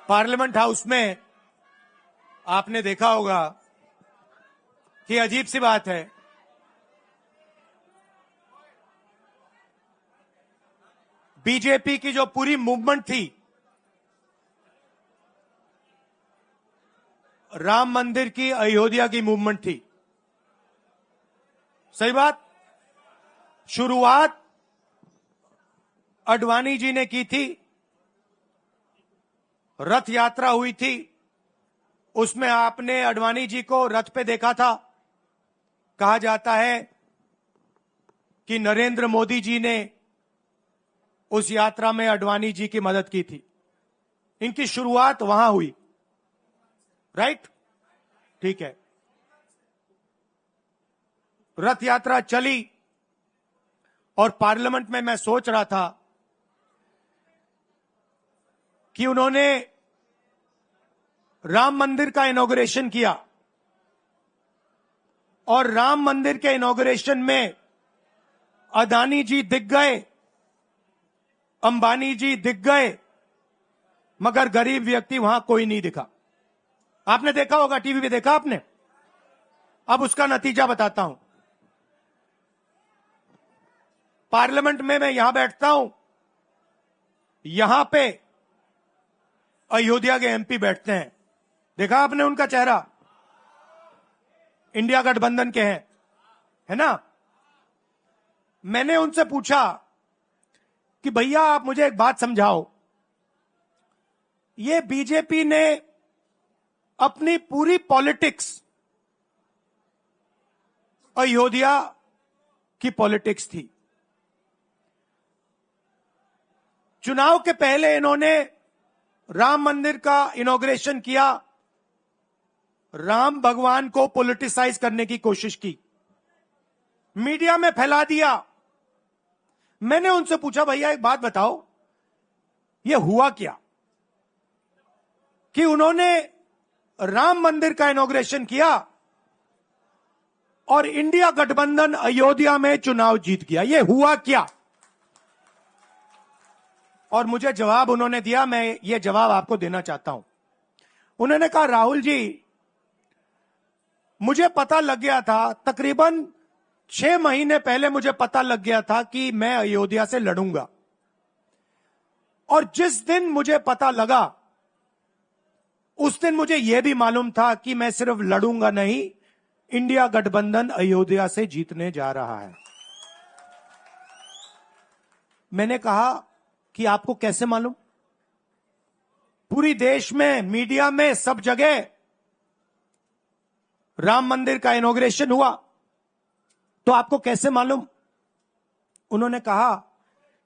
Parliament house में आपने देखा होगा कि अजीब सी बात है, बीजेपी की जो पूरी मूवमेंट थी, राम मंदिर की, अयोध्या की मूवमेंट थी। सही बात। शुरुआत अडवाणी जी ने की थी, रथ यात्रा हुई थी, उसमें आपने अडवाणी जी को रथ पे देखा था। कहा जाता है कि नरेंद्र मोदी जी ने उस यात्रा में अडवाणी जी की मदद की थी। इनकी शुरुआत वहां हुई, राइट? ठीक है। रथ यात्रा चली और पार्लियामेंट में मैं सोच रहा था कि उन्होंने राम मंदिर का इनॉग्रेशन किया और राम मंदिर के इनॉग्रेशन में अदानी जी दिख गए, अंबानी जी दिख गए, मगर गरीब व्यक्ति वहां कोई नहीं दिखा। आपने देखा होगा, टीवी पे देखा आपने। अब उसका नतीजा बताता हूं। पार्लियामेंट में मैं यहां बैठता हूं, यहां पे अयोध्या के एमपी बैठते हैं। देखा आपने उनका चेहरा, इंडिया गठबंधन के हैं, है ना? मैंने उनसे पूछा कि भैया आप मुझे एक बात समझाओ, ये बीजेपी ने अपनी पूरी पॉलिटिक्स अयोध्या की पॉलिटिक्स थी। चुनाव के पहले इन्होंने राम मंदिर का इनॉग्रेशन किया, राम भगवान को पॉलिटिसाइज करने की कोशिश की, मीडिया में फैला दिया। मैंने उनसे पूछा भैया एक बात बताओ, यह हुआ क्या कि उन्होंने राम मंदिर का इनॉग्रेशन किया और इंडिया गठबंधन अयोध्या में चुनाव जीत गया? यह हुआ क्या? और मुझे जवाब उन्होंने दिया, मैं ये जवाब आपको देना चाहता हूं। उन्होंने कहा राहुल जी, मुझे पता लग गया था, तकरीबन 6 महीने पहले मुझे पता लग गया था कि मैं अयोध्या से लड़ूंगा, और जिस दिन मुझे पता लगा उस दिन मुझे यह भी मालूम था कि मैं सिर्फ लड़ूंगा नहीं, इंडिया गठबंधन अयोध्या से जीतने जा रहा है। मैंने कहा कि आपको कैसे मालूम? पूरी देश में, मीडिया में, सब जगह राम मंदिर का इनॉग्रेशन हुआ, तो आपको कैसे मालूम? उन्होंने कहा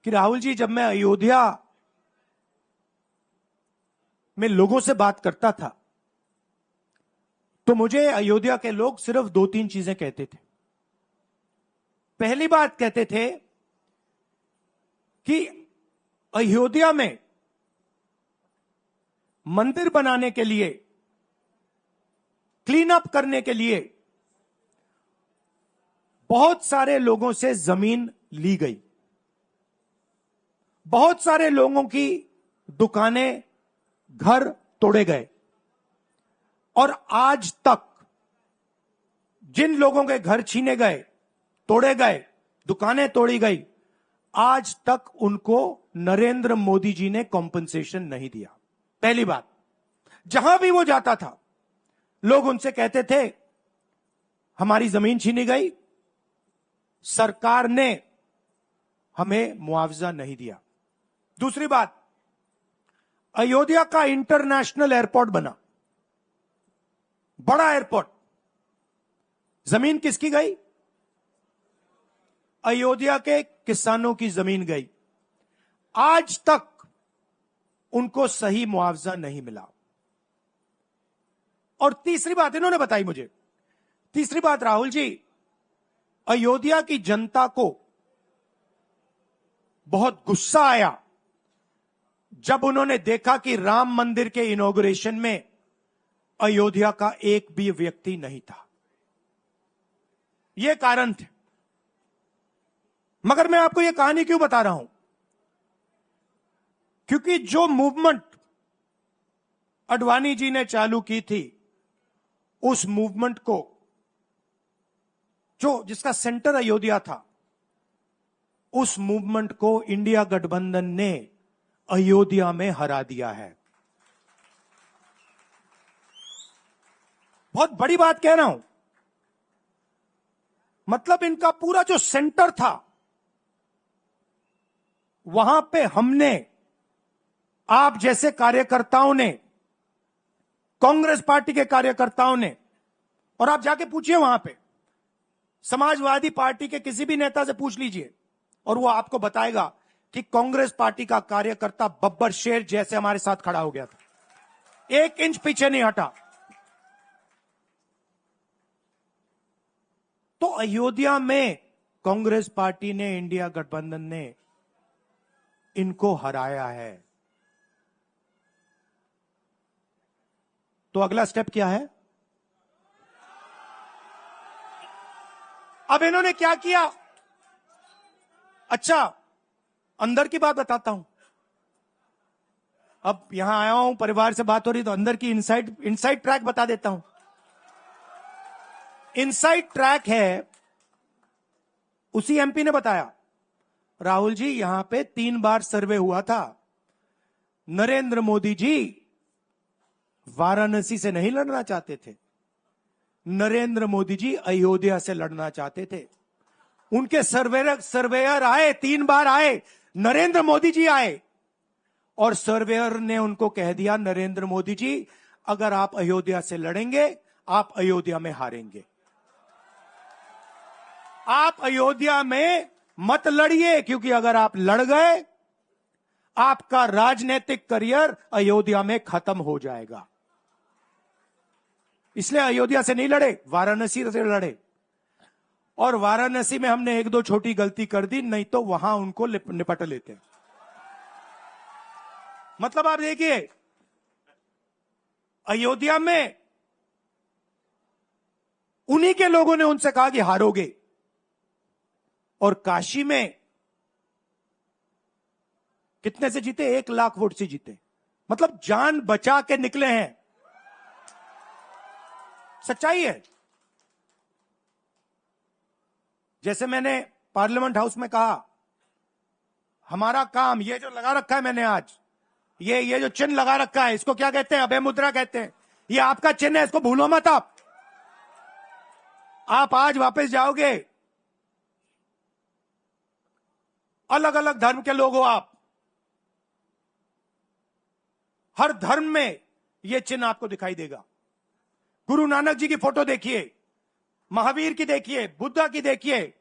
कि राहुल जी, जब मैं अयोध्या में लोगों से बात करता था तो मुझे अयोध्या के लोग सिर्फ 2-3 चीजें कहते थे। पहली बात कहते थे कि अयोध्या में मंदिर बनाने के लिए, क्लीन अप करने के लिए बहुत सारे लोगों से जमीन ली गई, बहुत सारे लोगों की दुकानें, घर तोड़े गए, और आज तक जिन लोगों के घर छीने गए, तोड़े गए, दुकानें तोड़ी गई, आज तक उनको नरेंद्र मोदी जी ने कॉम्पनसेशन नहीं दिया। पहली बात। जहां भी वो जाता था लोग उनसे कहते थे हमारी जमीन छीनी गई, सरकार ने हमें मुआवजा नहीं दिया। दूसरी बात, अयोध्या का इंटरनेशनल एयरपोर्ट बना, बड़ा एयरपोर्ट, जमीन किसकी गई? अयोध्या के किसानों की जमीन गई। आज तक उनको सही मुआवजा नहीं मिला। और तीसरी बात इन्होंने बताई मुझे, तीसरी बात, राहुल जी, अयोध्या की जनता को बहुत गुस्सा आया जब उन्होंने देखा कि राम मंदिर के इनॉग्रेशन में अयोध्या का एक भी व्यक्ति नहीं था। यह कारण थे। मगर मैं आपको यह कहानी क्यों बता रहा हूं? क्योंकि जो मूवमेंट अडवाणी जी ने चालू की थी, उस मूवमेंट को, जिसका सेंटर अयोध्या था, उस मूवमेंट को इंडिया गठबंधन ने अयोध्या में हरा दिया है। बहुत बड़ी बात कह रहा हूं। मतलब इनका पूरा जो सेंटर था, वहां पे हमने, आप जैसे कार्यकर्ताओं ने, कांग्रेस पार्टी के कार्यकर्ताओं ने, और आप जाके पूछिए वहां पे, समाजवादी पार्टी के किसी भी नेता से पूछ लीजिए और वो आपको बताएगा कि कांग्रेस पार्टी का कार्यकर्ता बब्बर शेर जैसे हमारे साथ खड़ा हो गया था, 1 इंच पीछे नहीं हटा। तो अयोध्या में कांग्रेस पार्टी ने, इंडिया गठबंधन ने इनको हराया है। तो अगला स्टेप क्या है? अब इन्होंने क्या किया? अच्छा, अंदर की बात बताता हूं। अब यहां आया हूं, परिवार से बात हो रही, तो अंदर की इनसाइड ट्रैक बता देता हूं। इनसाइड ट्रैक है, उसी एमपी ने बताया, राहुल जी यहां पे 3 बार सर्वे हुआ था, नरेंद्र मोदी जी वाराणसी से नहीं लड़ना चाहते थे, नरेंद्र मोदी जी अयोध्या से लड़ना चाहते थे। उनके सर्वेयर आए, 3 बार आए, नरेंद्र मोदी जी आए, और सर्वेयर ने उनको कह दिया, नरेंद्र मोदी जी अगर आप अयोध्या से लड़ेंगे, आप अयोध्या में हारेंगे, आप अयोध्या में मत लड़िए, क्योंकि अगर आप लड़ गए, आपका राजनीतिक करियर अयोध्या में खत्म हो जाएगा। इसलिए अयोध्या से नहीं लड़े, वाराणसी से लड़े। और वाराणसी में हमने 1-2 छोटी गलती कर दी, नहीं तो वहां उनको निपट लेते। मतलब आप देखिए, अयोध्या में उन्हीं के लोगों ने उनसे कहा कि हारोगे, और काशी में कितने से जीते? 1 लाख वोट से जीते। मतलब जान बचा के निकले हैं। सच्चाई है। जैसे मैंने पार्लियामेंट हाउस में कहा, हमारा काम, ये जो लगा रखा है मैंने आज, ये जो चिन्ह लगा रखा है, इसको क्या कहते हैं? अभय मुद्रा कहते हैं। ये आपका चिन्ह है, इसको भूलो मत। आप आज वापस जाओगे, अलग अलग धर्म के लोग हो आप, हर धर्म में यह चिन्ह आपको दिखाई देगा। गुरु नानक जी की फोटो देखिए, महावीर की देखिए, बुद्धा की देखिए।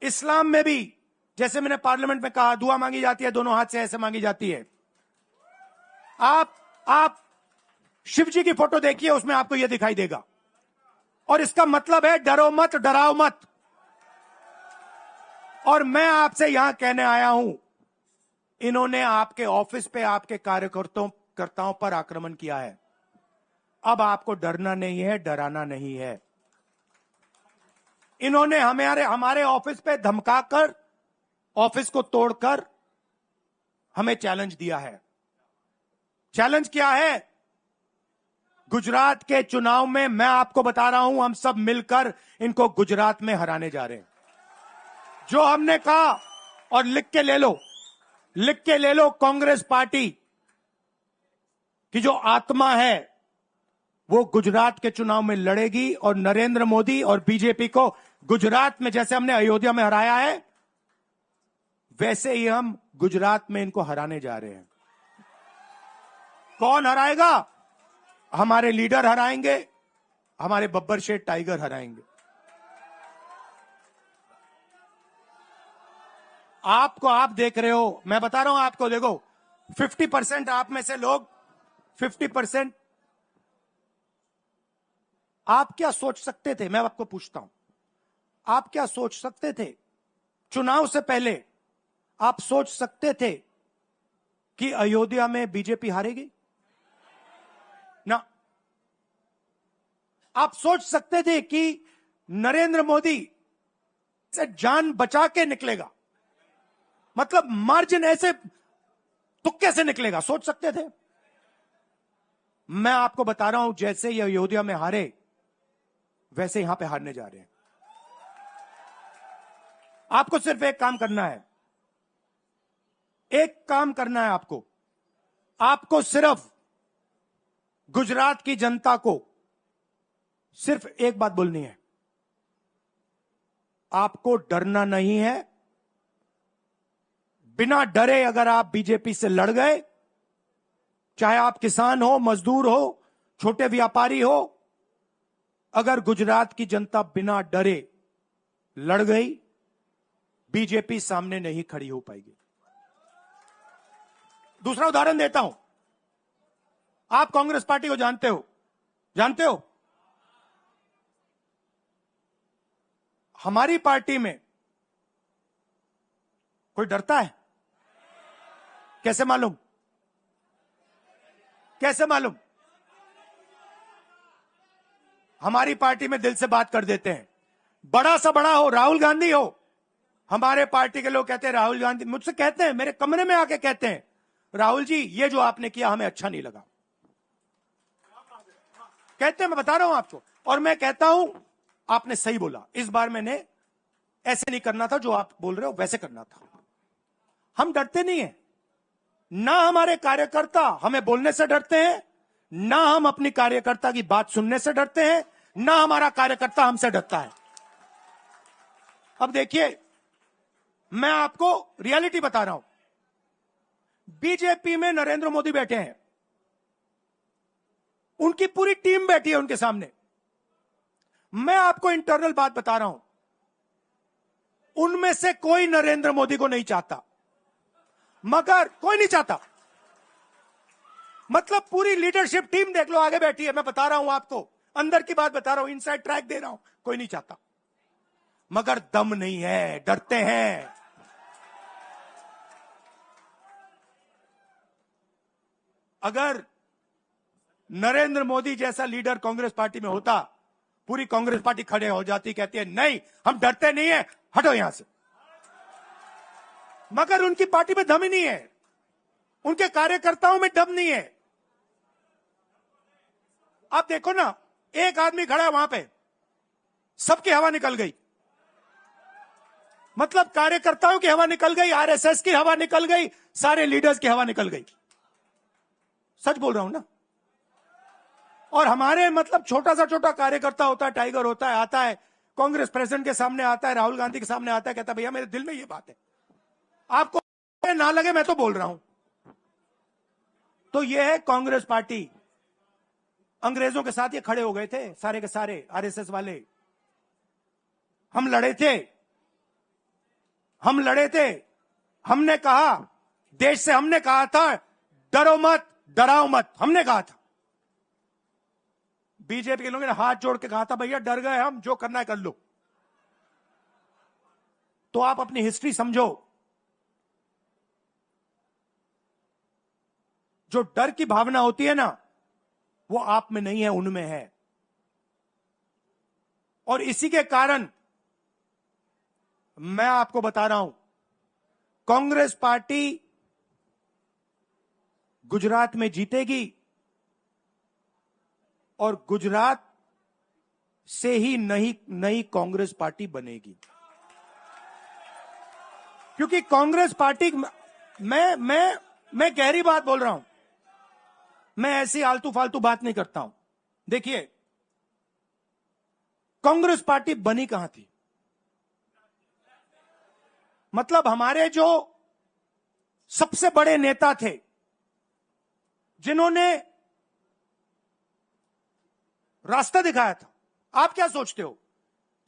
इस्लाम में भी, जैसे मैंने पार्लियामेंट में कहा, दुआ मांगी जाती है, दोनों हाथ से ऐसे मांगी जाती है। आप शिव जी की फोटो देखिए, उसमें आपको यह दिखाई देगा। और इसका मतलब है डरो मत, डराओ मत। और मैं आपसे यहां कहने आया हूं, इन्होंने आपके ऑफिस पे, आपके कार्यकर्ताओं पर आक्रमण किया है। अब आपको डरना नहीं है, डराना नहीं है। इन्होंने हमारे ऑफिस पे धमकाकर, ऑफिस को तोड़कर हमें चैलेंज दिया है। चैलेंज क्या है? गुजरात के चुनाव में मैं आपको बता रहा हूं, हम सब मिलकर इनको गुजरात में हराने जा रहे हैं। जो हमने कहा, और लिख के ले लो, कांग्रेस पार्टी की जो आत्मा है वो गुजरात के चुनाव में लड़ेगी, और नरेंद्र मोदी और बीजेपी को गुजरात में, जैसे हमने अयोध्या में हराया है, वैसे ही हम गुजरात में इनको हराने जा रहे हैं। कौन हराएगा? हमारे लीडर हराएंगे, हमारे बब्बर शेर टाइगर हराएंगे। आप देख रहे हो, मैं बता रहा हूं आपको, देखो 50% आप में से लोग, 50% आप क्या सोच सकते थे? मैं आपको पूछता हूं, आप क्या सोच सकते थे? चुनाव से पहले आप सोच सकते थे कि अयोध्या में बीजेपी हारेगी? ना। आप सोच सकते थे कि नरेंद्र मोदी से जान बचा के निकलेगा? मतलब मार्जिन ऐसे तुक्के से निकलेगा, सोच सकते थे? मैं आपको बता रहा हूं, जैसे ये अयोध्या में हारे वैसे यहां पे हारने जा रहे हैं। आपको सिर्फ एक काम करना है, एक काम करना है आपको सिर्फ गुजरात की जनता को सिर्फ एक बात बोलनी है, आपको डरना नहीं है। बिना डरे अगर आप बीजेपी से लड़ गए, चाहे आप किसान हो, मजदूर हो, छोटे व्यापारी हो, अगर गुजरात की जनता बिना डरे लड़ गई, बीजेपी सामने नहीं खड़ी हो पाएगी। दूसरा उदाहरण देता हूं, आप कांग्रेस पार्टी को जानते हो? हमारी पार्टी में कोई डरता है? कैसे मालूम? हमारी पार्टी में दिल से बात कर देते हैं। बड़ा सा बड़ा हो, राहुल गांधी हो, हमारे पार्टी के लोग कहते हैं राहुल गांधी, मुझसे कहते हैं, मेरे कमरे में आके कहते हैं, राहुल जी ये जो आपने किया हमें अच्छा नहीं लगा। कहते हैं, मैं बता रहा हूं आपको, और मैं कहता हूं आपने सही बोला, इस बार मैंने ऐसे नहीं करना था, जो आप बोल रहे हो वैसे करना था। हम डरते नहीं है, ना हमारे कार्यकर्ता हमें बोलने से डरते हैं, ना हम अपनी कार्यकर्ता की बात सुनने से डरते हैं, ना हमारा कार्यकर्ता हमसे डरता है। अब देखिए, मैं आपको रियलिटी बता रहा हूं। बीजेपी में नरेंद्र मोदी बैठे हैं, उनकी पूरी टीम बैठी है उनके सामने। मैं आपको इंटरनल बात बता रहा हूं, उनमें से कोई नरेंद्र मोदी को नहीं चाहता, मगर कोई नहीं चाहता, मतलब पूरी लीडरशिप टीम देख लो आगे बैठी है। मैं बता रहा हूं आपको, अंदर की बात बता रहा हूं, इनसाइड ट्रैक दे रहा हूं, कोई नहीं चाहता, मगर दम नहीं है, डरते हैं। अगर नरेंद्र मोदी जैसा लीडर कांग्रेस पार्टी में होता, पूरी कांग्रेस पार्टी खड़े हो जाती, कहती है नहीं हम डरते नहीं है, हटो यहां से। मगर उनकी पार्टी में दम ही नहीं है, उनके कार्यकर्ताओं में दम नहीं है। आप देखो ना, एक आदमी खड़ा है वहां पे, सबकी हवा निकल गई, मतलब कार्यकर्ताओं की हवा निकल गई, आरएसएस की हवा निकल गई, सारे लीडर्स की हवा निकल गई। सच बोल रहा हूं ना। और हमारे मतलब छोटा कार्यकर्ता होता है, टाइगर होता है, आता है कांग्रेस प्रेसिडेंट के सामने, आता है राहुल गांधी के सामने, आता है, कहता है भैया मेरे दिल में ये बात है, आपको ना लगे मैं तो बोल रहा हूं। तो ये है कांग्रेस पार्टी। अंग्रेजों के साथ ये खड़े हो गए थे सारे के सारे आरएसएस वाले। हम लड़े थे, हमने कहा, देश से हमने कहा था डरो मत, डराओ मत, हमने कहा था। बीजेपी के लोगों ने हाथ जोड़ के कहा था भैया डर गए हम, जो करना है कर लो। तो आप अपनी हिस्ट्री समझो, जो डर की भावना होती है ना, वो आप में नहीं है, उनमें है। और इसी के कारण मैं आपको बता रहा हूं, कांग्रेस पार्टी गुजरात में जीतेगी और गुजरात से ही नई कांग्रेस पार्टी बनेगी। क्योंकि कांग्रेस पार्टी, मैं गहरी बात बोल रहा हूं, मैं ऐसी आलतू फालतू बात नहीं करता हूं। देखिए, कांग्रेस पार्टी बनी कहां थी? मतलब हमारे जो सबसे बड़े नेता थे, जिन्होंने रास्ता दिखाया था। आप क्या सोचते हो,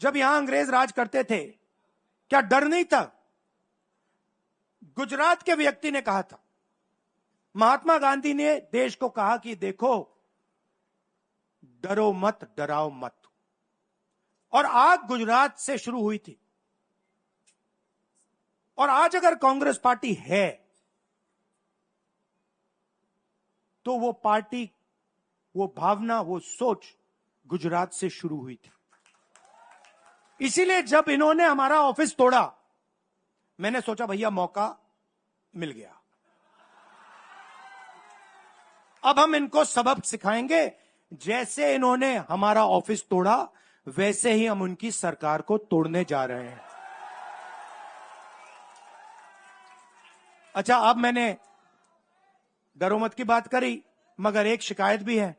जब यहां अंग्रेज राज करते थे, क्या डर नहीं था? गुजरात के व्यक्ति ने कहा था, महात्मा गांधी ने देश को कहा कि देखो डरो मत, डराओ मत। और आग गुजरात से शुरू हुई थी। और आज अगर कांग्रेस पार्टी है, तो वो पार्टी, वो भावना, वो सोच गुजरात से शुरू हुई थी। इसीलिए जब इन्होंने हमारा ऑफिस तोड़ा, मैंने सोचा भैया मौका मिल गया। अब हम इनको सबक सिखाएंगे। जैसे इन्होंने हमारा ऑफिस तोड़ा, वैसे ही हम उनकी सरकार को तोड़ने जा रहे हैं। अच्छा, अब मैंने डरो मत की बात करी, मगर एक शिकायत भी है।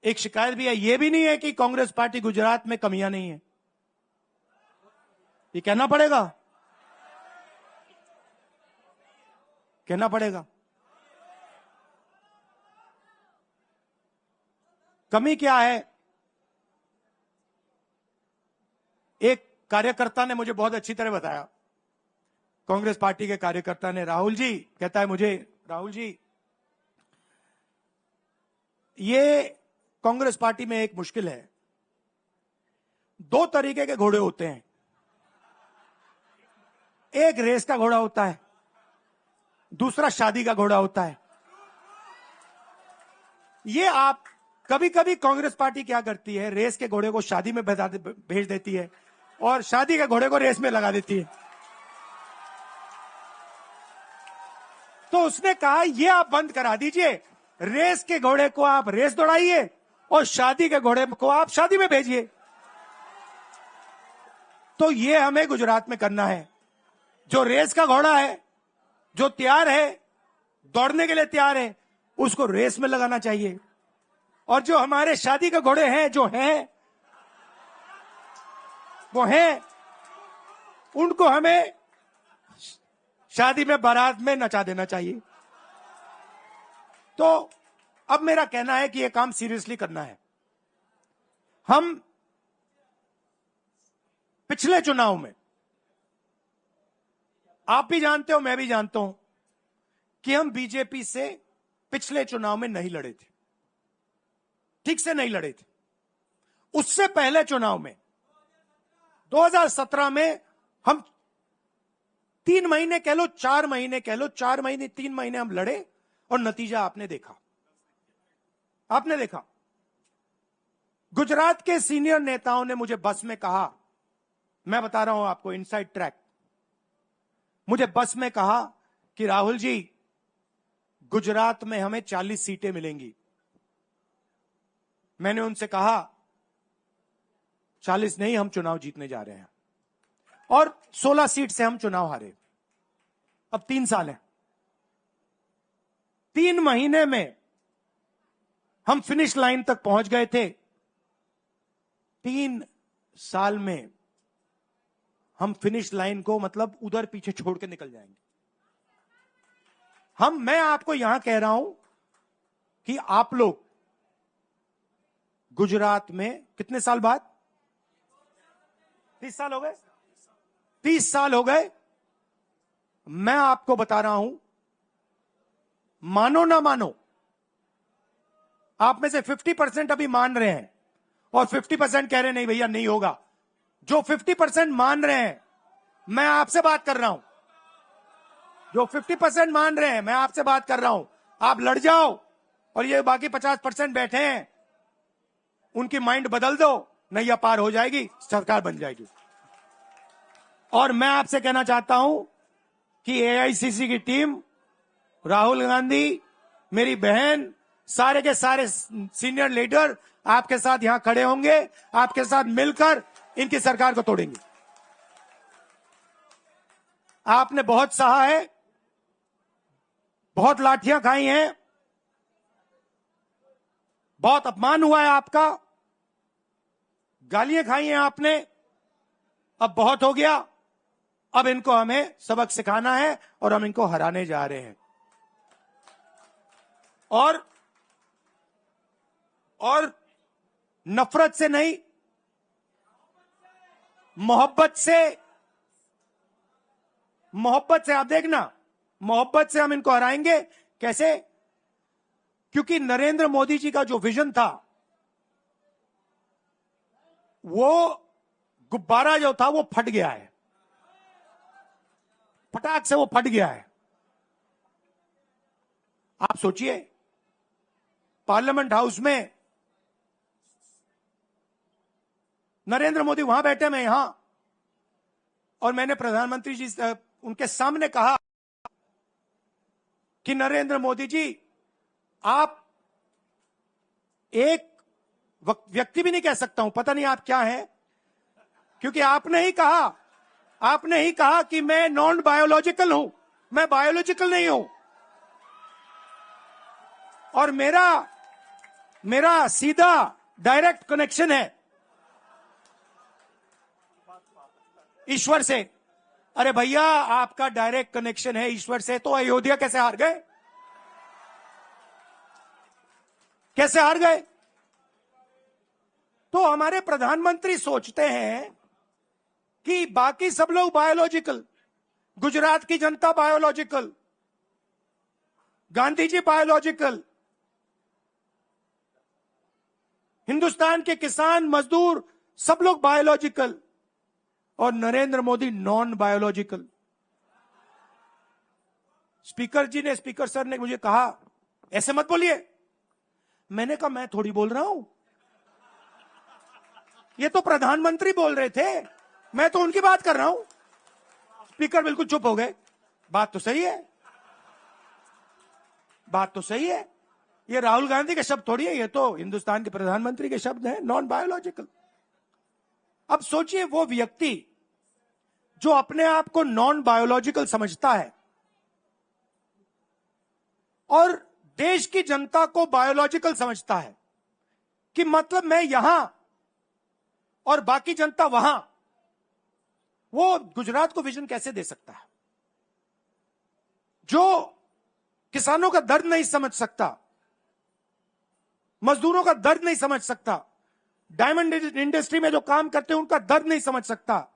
एक शिकायत भी है। यह भी नहीं है कि कांग्रेस पार्टी गुजरात में कमियां नहीं है, ये कहना पड़ेगा, कहना पड़ेगा। कमी क्या है? एक कार्यकर्ता ने मुझे बहुत अच्छी तरह बताया, कांग्रेस पार्टी के कार्यकर्ता ने, राहुल जी, कहता है मुझे, राहुल जी, ये कांग्रेस पार्टी में एक मुश्किल है, दो तरीके के घोड़े होते हैं, एक रेस का घोड़ा होता है, दूसरा शादी का घोड़ा होता है। ये आप कभी कभी कांग्रेस पार्टी क्या करती है, रेस के घोड़े को शादी में भेज देती है और शादी के घोड़े को रेस में लगा देती है। तो उसने कहा ये आप बंद करा दीजिए, रेस के घोड़े को आप रेस दौड़ाइए और शादी के घोड़े को आप शादी में भेजिए। तो ये हमें गुजरात में करना है। जो रेस का घोड़ा है, जो तैयार है, दौड़ने के लिए तैयार है, उसको रेस में लगाना चाहिए। और जो हमारे शादी के घोड़े हैं, जो हैं, वो हैं, उनको हमें शादी में, बारात में नचा देना चाहिए। तो अब मेरा कहना है कि यह काम सीरियसली करना है। हम पिछले चुनाव में, आप भी जानते हो, मैं भी जानता हूं कि हम बीजेपी से पिछले चुनाव में नहीं लड़े थे, ठीक से नहीं लड़े थे। उससे पहले चुनाव में 2017 में हम 3 महीने कह लो, 4 महीने कह लो, 4 महीने 3 महीने हम लड़े और नतीजा आपने देखा। आपने देखा, गुजरात के सीनियर नेताओं ने मुझे बस में कहा, मैं बता रहा हूं आपको इनसाइड ट्रैक, मुझे बस में कहा कि राहुल जी, गुजरात में हमें 40 सीटें मिलेंगी। मैंने उनसे कहा 40 नहीं, हम चुनाव जीतने जा रहे हैं। और 16 सीट से हम चुनाव हारे। अब 3 साल है, 3 महीने में हम फिनिश लाइन तक पहुंच गए थे। 3 साल में हम फिनिश लाइन को मतलब उधर पीछे छोड़ के निकल जाएंगे। मैं आपको यहां कह रहा हूं कि आप लोग गुजरात में कितने साल बाद, 30 साल हो गए, 30 साल हो गए, मैं आपको बता रहा हूं, मानो ना मानो, आप में से 50% अभी मान रहे हैं और 50% कह रहे नहीं भैया नहीं होगा। जो 50% मान रहे हैं, मैं आपसे बात कर रहा हूं, जो 50% मान रहे हैं, मैं आपसे बात कर रहा हूं, आप लड़ जाओ और ये बाकी 50% बैठे हैं, उनकी माइंड बदल दो, नैया पार हो जाएगी, सरकार बन जाएगी। और मैं आपसे कहना चाहता हूं कि एआईसीसी की टीम, राहुल गांधी, मेरी बहन, सारे के सारे सीनियर लीडर आपके साथ यहां खड़े होंगे, आपके साथ मिलकर इनकी सरकार को तोड़ेंगे। आपने बहुत सहा है, बहुत लाठियां खाई हैं, बहुत अपमान हुआ है आपका, गालियां खाई हैं आपने, अब बहुत हो गया। अब इनको हमें सबक सिखाना है और हम इनको हराने जा रहे हैं। और नफरत से नहीं, मोहब्बत से आप देखना, मोहब्बत से हम इनको हराएंगे। कैसे? क्योंकि नरेंद्र मोदी जी का जो विजन था, वो गुब्बारा जो था वो फट गया है, फटाक से वो फट गया है। आप सोचिए, पार्लियामेंट हाउस में नरेंद्र मोदी वहां बैठे, मैं यहां, और मैंने प्रधानमंत्री जी उनके सामने कहा, कि नरेंद्र मोदी जी, आप एक व्यक्ति भी नहीं कह सकता हूं, पता नहीं आप क्या हैं, क्योंकि आपने ही कहा कि मैं नॉन बायोलॉजिकल हूं, मैं बायोलॉजिकल नहीं हूं, और मेरा सीधा डायरेक्ट कनेक्शन है ईश्वर से। अरे भैया, आपका डायरेक्ट कनेक्शन है ईश्वर से, तो अयोध्या कैसे हार गए? कैसे हार गए? तो हमारे प्रधानमंत्री सोचते हैं कि बाकी सब लोग बायोलॉजिकल, गुजरात की जनता बायोलॉजिकल, गांधी जी बायोलॉजिकल, हिंदुस्तान के किसान मजदूर सब लोग बायोलॉजिकल, और Narendra Modi non biological. Speaker sir ने मुझे कहा, ऐसे मत बोलिए। मैंने कहा, मैं थोड़ी बोल रहा हूं, ये तो प्रधानमंत्री बोल रहे थे, मैं तो उनकी बात कर रहा हूं। स्पीकर बिल्कुल चुप हो गए। बात तो सही है, बात तो सही है, ये राहुल गांधी के शब्द थोड़ी है, ये तो हिंदुस्तान के प्रधानमंत्री के शब्द हैं, नॉन बायोलॉजिकल। अब सोचिए, वो व्यक्ति जो अपने आप को नॉन बायोलॉजिकल समझता है और देश की जनता को बायोलॉजिकल समझता है, कि मतलब मैं यहां और बाकी जनता वहां, वो गुजरात को विजन कैसे दे सकता है? जो किसानों का दर्द नहीं समझ सकता, मजदूरों का दर्द नहीं समझ सकता, डायमंड इंडस्ट्री में जो काम करते हैं उनका दर्द नहीं समझ सकता,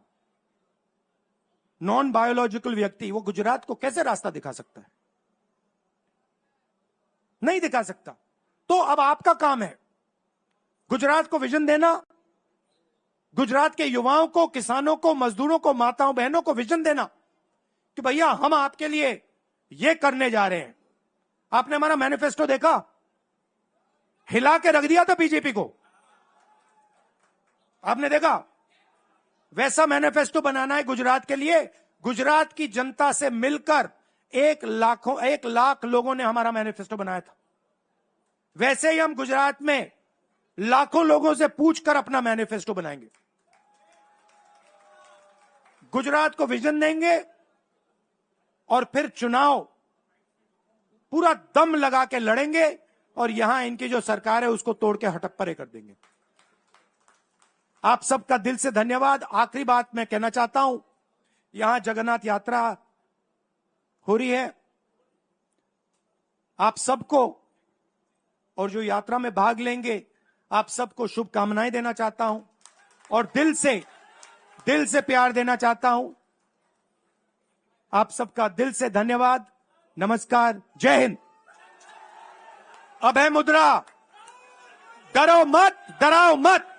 नॉन बायोलॉजिकल व्यक्ति वो गुजरात को कैसे रास्ता दिखा सकता है? नहीं दिखा सकता। तो अब आपका काम है गुजरात को विजन देना, गुजरात के युवाओं को, किसानों को, मजदूरों को, माताओं बहनों को विजन देना कि भैया हम आपके लिए ये करने जा रहे हैं। आपने हमारा मैनिफेस्टो देखा? हिला के रख दिया था बीजेपी को, आपने देखा? वैसा मैनिफेस्टो बनाना है गुजरात के लिए। गुजरात की जनता से मिलकर 1 लाख लोगों ने हमारा मैनिफेस्टो बनाया था। वैसे ही हम गुजरात में लाखों लोगों से पूछकर अपना मैनिफेस्टो बनाएंगे, गुजरात को विजन देंगे, और फिर चुनाव पूरा दम लगा के लड़ेंगे, और यहां इनकी जो सरकार है उसको तोड़ के हटप्परे कर देंगे। आप सबका दिल से धन्यवाद। आखिरी बात मैं कहना चाहता हूं, यहां जगन्नाथ यात्रा हो रही है, आप सबको, और जो यात्रा में भाग लेंगे, आप सबको शुभकामनाएं देना चाहता हूं, और दिल से प्यार देना चाहता हूं। आप सबका दिल से धन्यवाद। नमस्कार, जय हिंद। अभय मुद्रा, डरो मत, डराओ मत।